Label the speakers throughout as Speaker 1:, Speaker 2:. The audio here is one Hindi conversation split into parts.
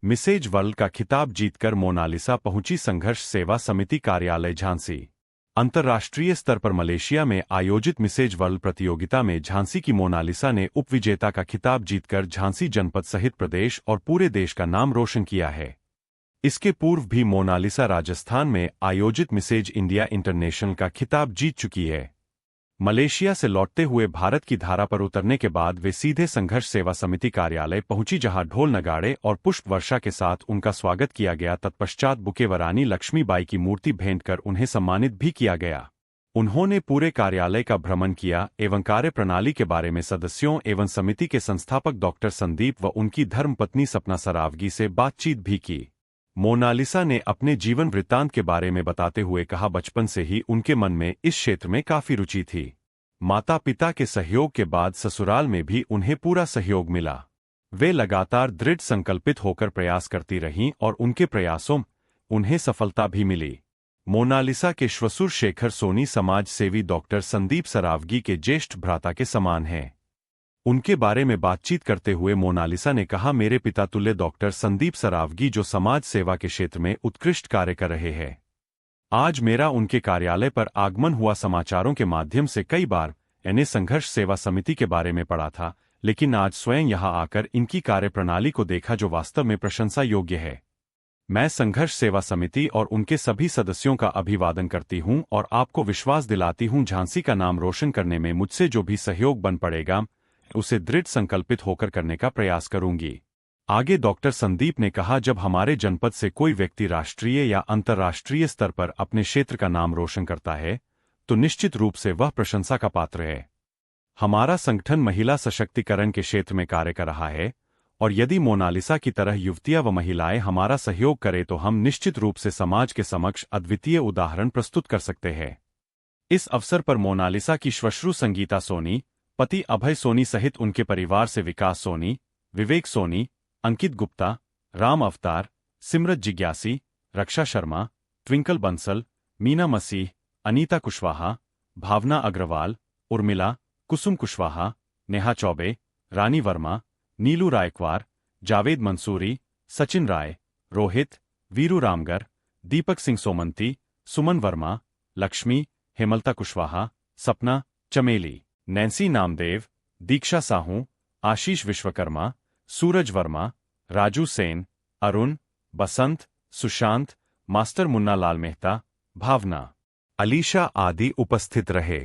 Speaker 1: मिसेज वर्ल्ड का खिताब जीतकर मोनालिसा पहुंची संघर्ष सेवा समिति कार्यालय झांसी। अंतर्राष्ट्रीय स्तर पर मलेशिया में आयोजित मिसेज वर्ल्ड प्रतियोगिता में झांसी की मोनालिसा ने उपविजेता का खिताब जीतकर झांसी जनपद सहित प्रदेश और पूरे देश का नाम रोशन किया है। इसके पूर्व भी मोनालिसा राजस्थान में आयोजित मिसेज इंडिया इंटरनेशनल का खिताब जीत चुकी है। मलेशिया से लौटते हुए भारत की धारा पर उतरने के बाद वे सीधे संघर्ष सेवा समिति कार्यालय पहुंची, जहां ढोल नगाड़े और पुष्प वर्षा के साथ उनका स्वागत किया गया। तत्पश्चात बुके व रानी लक्ष्मीबाई की मूर्ति भेंट कर उन्हें सम्मानित भी किया गया। उन्होंने पूरे कार्यालय का भ्रमण किया एवं कार्य प्रणाली के बारे में सदस्यों एवं समिति के संस्थापक डॉक्टर संदीप व उनकी धर्मपत्नी सपना सरावगी से बातचीत भी की। मोनालिसा ने अपने जीवन वृत्तांत के बारे में बताते हुए कहा, बचपन से ही उनके मन में इस क्षेत्र में काफी रुचि थी। माता पिता के सहयोग के बाद ससुराल में भी उन्हें पूरा सहयोग मिला। वे लगातार दृढ़ संकल्पित होकर प्रयास करती रहीं और उनके प्रयासों उन्हें सफलता भी मिली। मोनालिसा के श्वशुर शेखर सोनी समाज सेवी डॉक्टर संदीप सरावगी के ज्येष्ठ भ्राता के समान हैं। उनके बारे में बातचीत करते हुए मोनालिसा ने कहा, मेरे पिता तुल्य डॉक्टर संदीप सरावगी जो समाज सेवा के क्षेत्र में उत्कृष्ट कार्य कर रहे हैं। आज मेरा उनके कार्यालय पर आगमन हुआ। समाचारों के माध्यम से कई बार मैंने संघर्ष सेवा समिति के बारे में पढ़ा था, लेकिन आज स्वयं यहां आकर इनकी कार्यप्रणाली को देखा जो वास्तव में प्रशंसा योग्य है। मैं संघर्ष सेवा समिति और उनके सभी सदस्यों का अभिवादन करती हूं और आपको विश्वास दिलाती हूं, झांसी का नाम रोशन करने में मुझसे जो भी सहयोग बन पड़ेगा उसे दृढ़ संकल्पित होकर करने का प्रयास करूंगी। आगे डॉक्टर संदीप ने कहा, जब हमारे जनपद से कोई व्यक्ति राष्ट्रीय या अंतर्राष्ट्रीय स्तर पर अपने क्षेत्र का नाम रोशन करता है तो निश्चित रूप से वह प्रशंसा का पात्र है। हमारा संगठन महिला सशक्तिकरण के क्षेत्र में कार्य कर रहा है और यदि मोनालिसा की तरह युवतियां व महिलाएं हमारा सहयोग करें तो हम निश्चित रूप से समाज के समक्ष अद्वितीय उदाहरण प्रस्तुत कर सकते हैं। इस अवसर पर मोनालिसा की श्वश्रु संगीता सोनी, पति अभय सोनी सहित उनके परिवार से विकास सोनी, विवेक सोनी, अंकित गुप्ता, राम अवतार, सिमरत जिज्ञासी, रक्षा शर्मा, ट्विंकल बंसल, मीना मसीह, अनीता कुशवाहा, भावना अग्रवाल, उर्मिला, कुसुम कुशवाहा, नेहा चौबे, रानी वर्मा, नीलू रायकवार, जावेद मंसूरी, सचिन राय, रोहित, वीरू रामगर, दीपक सिंह सोमंती, सुमन वर्मा, लक्ष्मी, हेमलता कुशवाहा, सपना, चमेली, नैन्सी नामदेव, दीक्षा साहू, आशीष विश्वकर्मा, सूरज वर्मा, राजू सेन, अरुण, बसंत, सुशांत, मास्टर मुन्ना लाल मेहता, भावना, अलीशा आदि उपस्थित रहे।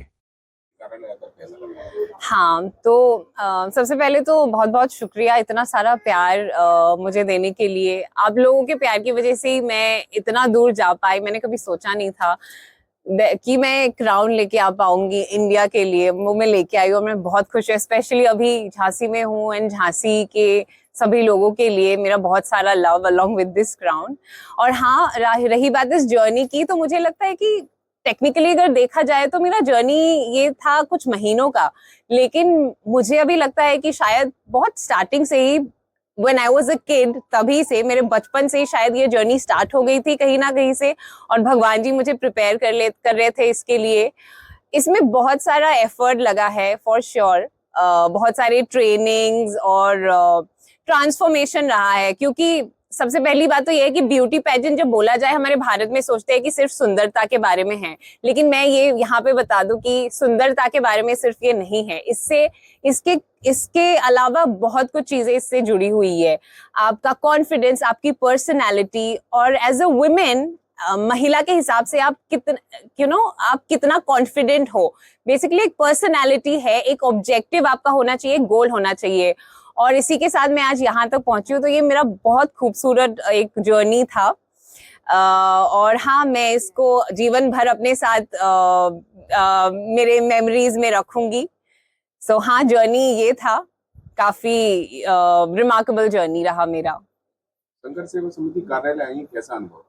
Speaker 2: हाँ, तो सबसे पहले तो बहुत बहुत शुक्रिया इतना सारा प्यार मुझे देने के लिए। आप लोगों के प्यार की वजह से ही मैं इतना दूर जा पाई। मैंने कभी सोचा नहीं था कि मैं क्राउन लेके आ पाऊंगी इंडिया के लिए। वो मैं लेके आई और मैं बहुत खुश हूँ। स्पेशली अभी झांसी में हूँ एंड झांसी के सभी लोगों के लिए मेरा बहुत सारा love along with this crown. और हाँ, रही बात इस जर्नी की, तो मुझे लगता है कि टेक्निकली अगर देखा जाए तो मेरा जर्नी ये था कुछ महीनों का, लेकिन मुझे अभी लगता है कि शायद बहुत स्टार्टिंग से ही When I was a kid, तभी से, मेरे बचपन से ही शायद ये जर्नी स्टार्ट हो गई थी कहीं ना कहीं से, और भगवान जी मुझे प्रिपेयर कर रहे थे इसके लिए। इसमें बहुत सारा एफर्ट लगा है फॉर श्योर। बहुत सारे ट्रेनिंग्स और ट्रांसफॉर्मेशन रहा है, क्योंकि सबसे पहली बात तो ये है कि ब्यूटी पेजेंट जब बोला जाए हमारे भारत में सोचते हैं कि सिर्फ सुंदरता के बारे में है, लेकिन मैं ये यहाँ पे बता दूं कि सुंदरता के बारे में सिर्फ ये नहीं है। इसके अलावा बहुत कुछ चीजें इससे जुड़ी हुई है। आपका कॉन्फिडेंस, आपकी पर्सनैलिटी, और एज अ वुमेन, महिला के हिसाब से आप कितना कॉन्फिडेंट हो। बेसिकली एक पर्सनैलिटी है, एक ऑब्जेक्टिव आपका होना चाहिए, गोल होना चाहिए। और इसी के साथ मैं आज यहाँ तक पहुंची हूँ, तो ये मेरा बहुत खूबसूरत एक जर्नी था। और हाँ, मैं इसको जीवन भर अपने साथ मेरे मेमोरीज में रखूंगी। सो हाँ, जर्नी ये था, काफी रिमार्केबल जर्नी रहा मेरा।
Speaker 3: संघर्ष सेवा समिति कार्यालय आई, कैसा अनुभव?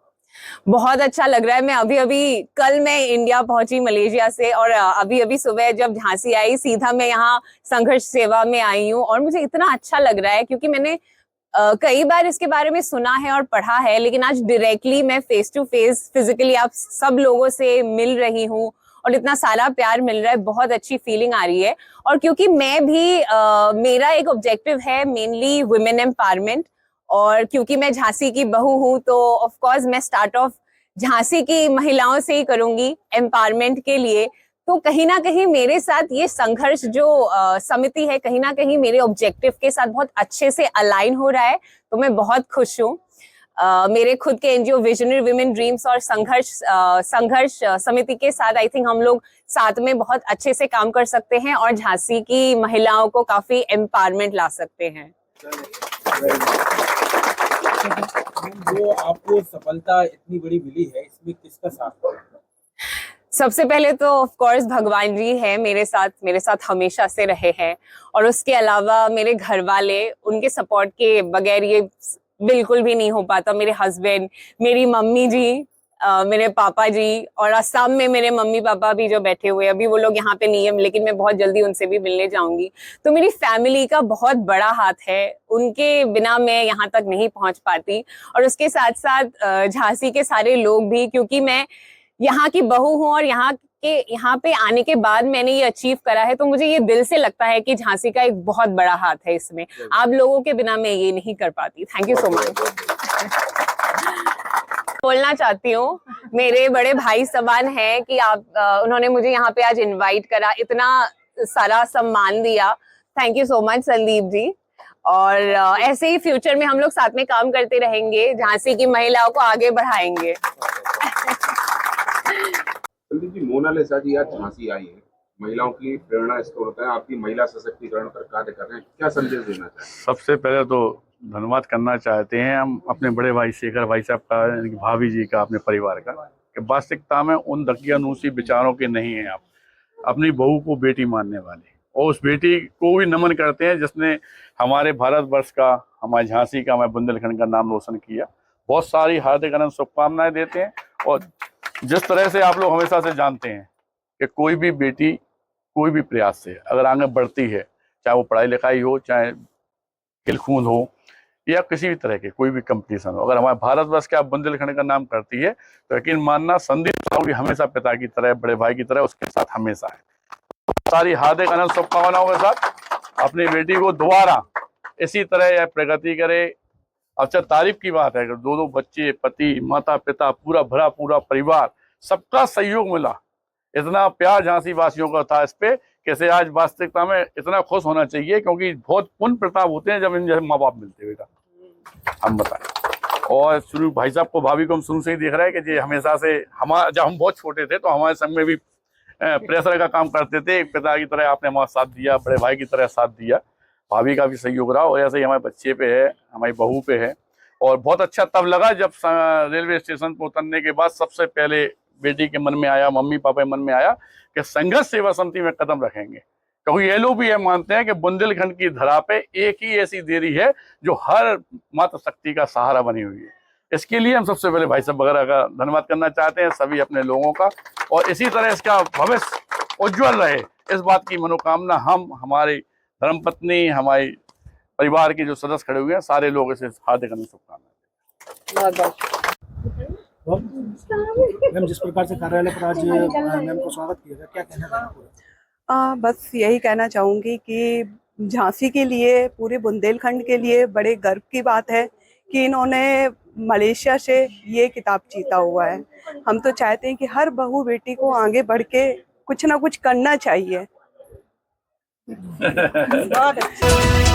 Speaker 2: बहुत अच्छा लग रहा है। मैं कल मैं इंडिया पहुंची मलेशिया से, और अभी सुबह जब झांसी आई, सीधा मैं यहाँ संघर्ष सेवा में आई हूँ, और मुझे इतना अच्छा लग रहा है क्योंकि मैंने कई बार इसके बारे में सुना है और पढ़ा है, लेकिन आज डायरेक्टली मैं फेस टू फेस फिजिकली आप सब लोगों से मिल रही हूँ और इतना सारा प्यार मिल रहा है। बहुत अच्छी फीलिंग आ रही है। और क्योंकि मैं भी मेरा एक ऑब्जेक्टिव है मेनली वुमेन एम्पावरमेंट, और क्योंकि मैं झांसी की बहू हूँ तो ऑफ कोर्स मैं स्टार्ट ऑफ झांसी की महिलाओं से ही करूंगी एम्पावरमेंट के लिए। तो कहीं ना कहीं मेरे साथ ये संघर्ष जो समिति है कहीं ना कहीं मेरे ऑब्जेक्टिव के साथ बहुत अच्छे से अलाइन हो रहा है, तो मैं बहुत खुश हूँ। मेरे खुद के एनजीओ विजनरी विमेन ड्रीम्स और संघर्ष समिति के साथ आई थिंक हम लोग साथ में बहुत अच्छे से काम कर सकते हैं और झांसी की महिलाओं को काफी एम्पावरमेंट ला सकते हैं।
Speaker 4: जो आपको सफलता इतनी बड़ी मिली है, इसमें किसका साथ है?
Speaker 2: सबसे पहले तो ऑफ कोर्स भगवान जी है मेरे साथ हमेशा से रहे हैं, और उसके अलावा मेरे घर वाले, उनके सपोर्ट के बगैर ये बिल्कुल भी नहीं हो पाता। मेरे हस्बैंड, मेरी मम्मी जी, मेरे पापा जी, और असम में मेरे मम्मी पापा भी जो बैठे हुए हैं, अभी वो लोग यहाँ पे नहीं है लेकिन मैं बहुत जल्दी उनसे भी मिलने जाऊंगी। तो मेरी फैमिली का बहुत बड़ा हाथ है, उनके बिना मैं यहाँ तक नहीं पहुंच पाती। और उसके साथ साथ झांसी के सारे लोग भी, क्योंकि मैं यहाँ की बहू हूँ और यहाँ पे आने के बाद मैंने ये अचीव करा है, तो मुझे ये दिल से लगता है कि झांसी का एक बहुत बड़ा हाथ है इसमें। आप लोगों के बिना मैं ये नहीं कर पाती। Thank you so much. बोलना चाहती हूँ, मेरे बड़े भाई समान है कि उन्होंने मुझे यहाँ पे आज इनवाइट करा, इतना सारा सम्मान दिया। Thank you so much Sandeep ji. और ऐसे ही फ्यूचर में हम लोग साथ में काम करते रहेंगे, झांसी की महिलाओं को आगे बढ़ाएंगे।
Speaker 3: संदीप जी, मोनालिसा जी आज झांसी आई है, महिलाओं की प्रेरणा स्रोत है, आपकी महिला सशक्तिकरण पर कार्य कर रहे हैं, क्या संदेश देना चाहेंगे?
Speaker 5: सबसे पहले तो धन्यवाद करना चाहते हैं हम अपने बड़े भाई शेखर भाई साहब का, यानी कि भाभी जी का, अपने परिवार का, कि वास्तविकता में उन दकियानूसी विचारों के नहीं हैं। आप अपनी बहू को बेटी मानने वाले, और उस बेटी को भी नमन करते हैं जिसने हमारे भारतवर्ष का, हमारे झांसी का, हमारे बुंदेलखंड का नाम रोशन किया। बहुत सारी हार्दिक अनंत शुभकामनाएं देते हैं। और जिस तरह से आप लोग हमेशा से जानते हैं कि कोई भी बेटी कोई भी प्रयास से अगर आगे बढ़ती है, चाहे वो पढ़ाई लिखाई हो, चाहे खेलकूद हो, या किसी भी तरह के कोई भी कंपटीशन हो, अगर हमारे भारतवर्ष के आप बुंदेलखंड का नाम करती है तो यकीन मानना संदीप साहू भी हमेशा पिता की तरह, बड़े भाई की तरह उसके साथ हमेशा है। सारी हार्दिक अनंत शुभकामनाओं के साथ अपनी बेटी को दोबारा इसी तरह यह प्रगति करे। अच्छा, तारीफ की बात है कि दो बच्चे, पति, माता पिता, पूरा भरा पूरा परिवार, सबका सहयोग मिला। इतना प्यार झांसी वासियों का था इस पे, कैसे आज वास्तविकता में इतना खुश होना चाहिए, क्योंकि बहुत पुण्य प्रताप होते हैं जब इन जैसे माँ बाप मिलते हुए, हम बताएं। और शुरू भाई साहब को, भाभी को हम शुरू से ही देख रहे हैं कि ये हमेशा से जब हम बहुत छोटे थे तो हमारे संग में भी प्रेशर का काम करते थे। पिता की तरह आपने हमारा साथ दिया, बड़े भाई की तरह साथ दिया, भाभी का भी सहयोग रहा, और ऐसे ही हमारे बच्चे पे है, हमारी बहू पे है। और बहुत अच्छा तब लगा जब रेलवे स्टेशन पर उतरने के बाद सबसे पहले बेटी के मन में आया, मम्मी पापा के मन में आया कि संघर्ष सेवा समिति में कदम रखेंगे, क्योंकि ये लोग भी ये मानते हैं कि बुंदेलखंड की धरा पे एक ही ऐसी देरी है जो हर मातृ शक्ति का सहारा बनी हुई है। इसके लिए हम सबसे पहले भाई साहब वगैरह का धन्यवाद करना चाहते हैं, सभी अपने लोगों का, और इसी तरह इसका भविष्य उज्ज्वल रहे, इस बात की मनोकामना हम, हमारी धर्मपत्नी, हमारे परिवार के जो सदस्य खड़े हुए हैं, सारे लोग इसे हार्दिक शुभकामनाएं।
Speaker 4: मैम, जिस प्रकार से कार्यालय पर आज मैम को स्वागत किया गया, क्या कहना चाहेंगे?
Speaker 6: बस यही कहना चाहूँगी कि झांसी के लिए, पूरे बुंदेलखंड के लिए बड़े गर्व की बात है कि इन्होंने मलेशिया से ये खिताब जीता हुआ है। हम तो चाहते हैं कि हर बहू बेटी को आगे बढ़ के कुछ ना कुछ करना चाहिए। बहुत अच्छा।